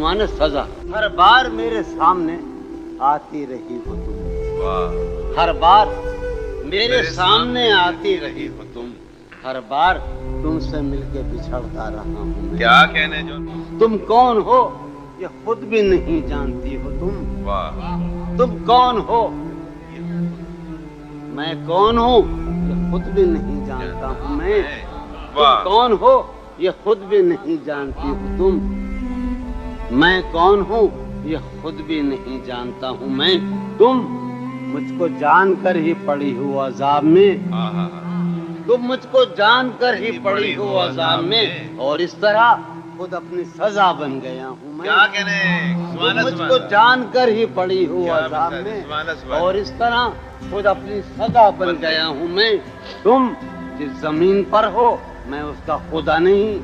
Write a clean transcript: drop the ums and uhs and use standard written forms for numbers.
مانے سزا. ہر بار میرے سامنے آتی رہی ہو تم. واہ. ہر بار میرے سامنے آتی رہی ہو تم. ہر بار تم سے مل کے بچھڑتا رہا ہوں میں. کیا کہنے جو. تم کون ہو یہ خود بھی نہیں جانتی ہو تم. واہ. تم کون ہو میں کون ہوں یہ خود بھی نہیں جانتا ہوں میں. تم کون ہو یہ خود بھی نہیں جانتی ہو تم. میں کون ہوں یہ خود بھی نہیں جانتا ہوں میں. تم مجھ کو جان کر ہی پڑی ہو عذاب میں. تم مجھ کو جان کر ہی پڑی ہو عذاب میں. اور اس طرح خود اپنی سزا بن گیا ہوں میں. کیا کہنے. تم مجھ کو جان کر ہی پڑی ہو عذاب میں. اور اس طرح خود اپنی سزا بن گیا ہوں میں. تم جس زمین پر ہو میں اس کا خدا نہیں.